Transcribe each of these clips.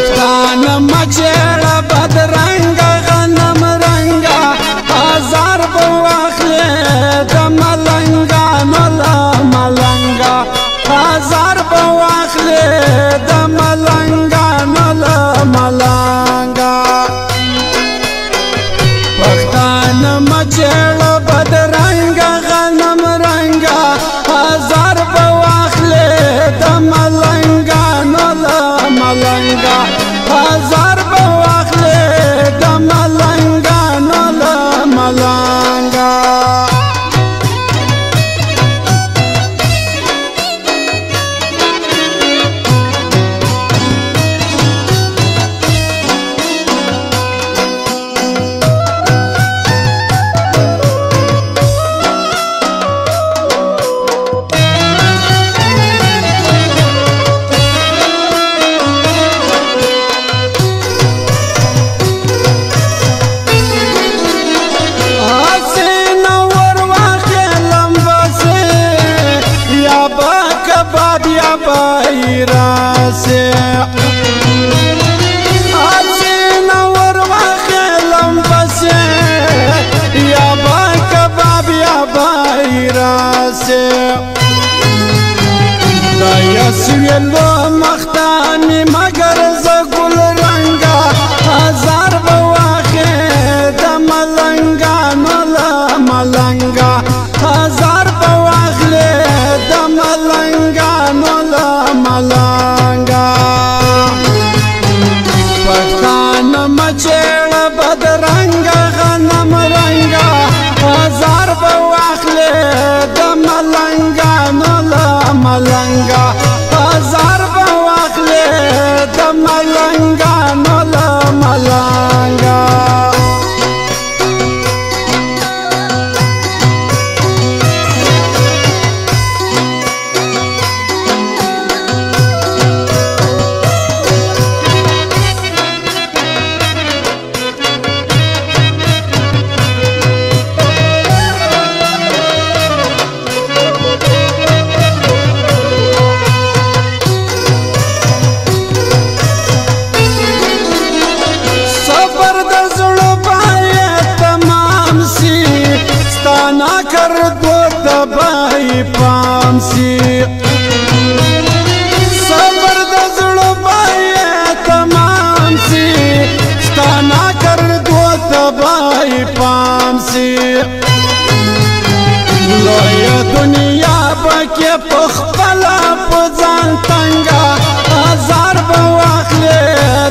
پښتانه مچېړه بدرنګه غنم رنګه هزار به واخلې د ملنګانو له ملنګه هزار به واخلې د ملنګانو له ملنګه پښتانه مچېړه بدرنګه غنم رنګه هزار به واخلې د ملنګانو له ملنګه هزار به واخلې د ملنګانو له ملنګه راسه حسینه ور واخلم پسې یا با کباب یا بای راسه دا یسویلو مختانی مگر زه ګل رنګه هزار به واخې د ملنګانو له ملنګه هزار به واخلې د ملنګانو له ملنګه پښتانه مچېړه بدرنګه غنم رنګه هزار به واخلې د ملنګانو له ملنګه هزار به واخلې د ملنګانو له ملنګه کر دو دبای پام سی صبر د زړه بای تمام سی ستانا کر دو دبای پام سی لوی دنیا پکې پخپلا پځان تنګا هزار به واخلې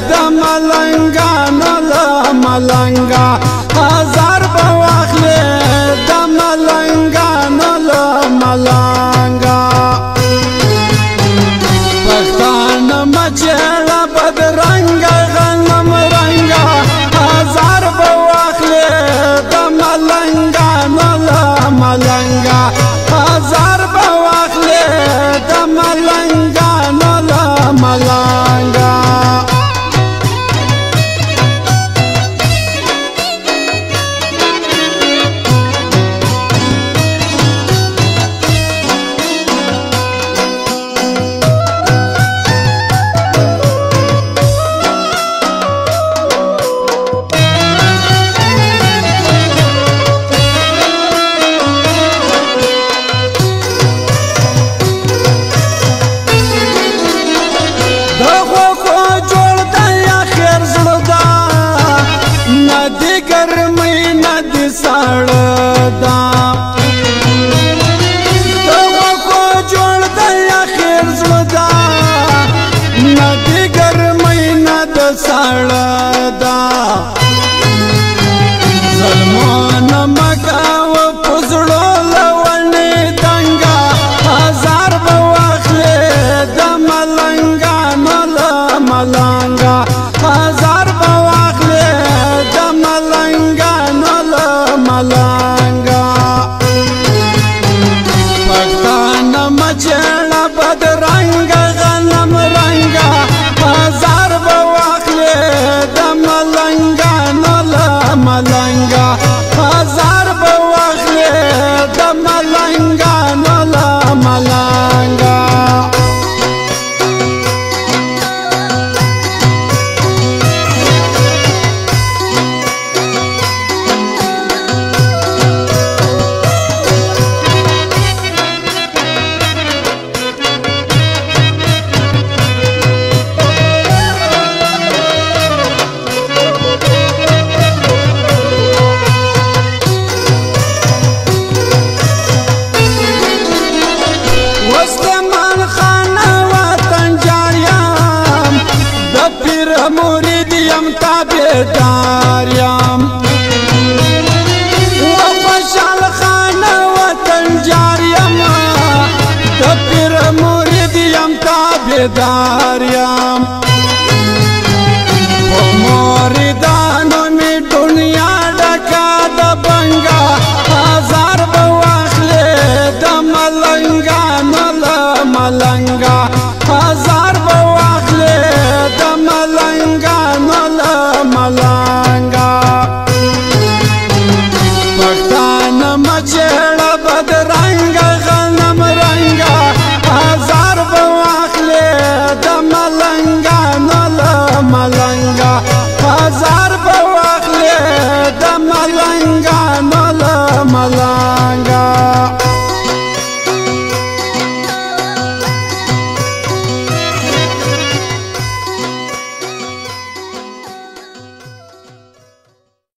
د ملنګانو له ملنګا هزار به واخلې د ملنګانو له ملنګا پښتانه مچېړه بدرنګه غنم رنګه هزار به واخلې د ملنګانو له ملنګا هزار به واخلې د ملنګانو له ملنګا ساړه دا دغه کو جوړ د اخر زړه دا نه دی ګرمۍ نه د ساړه دا ظلمونه مکاوه په زړه لونې دنګه هزار به واخلې د ملنګانو له ملنګه هزار به واخلې د ملنګانو له ملنګه بیدار یم و خوشحال خان وطن جار یم د پیر مرید یم تابعدار یم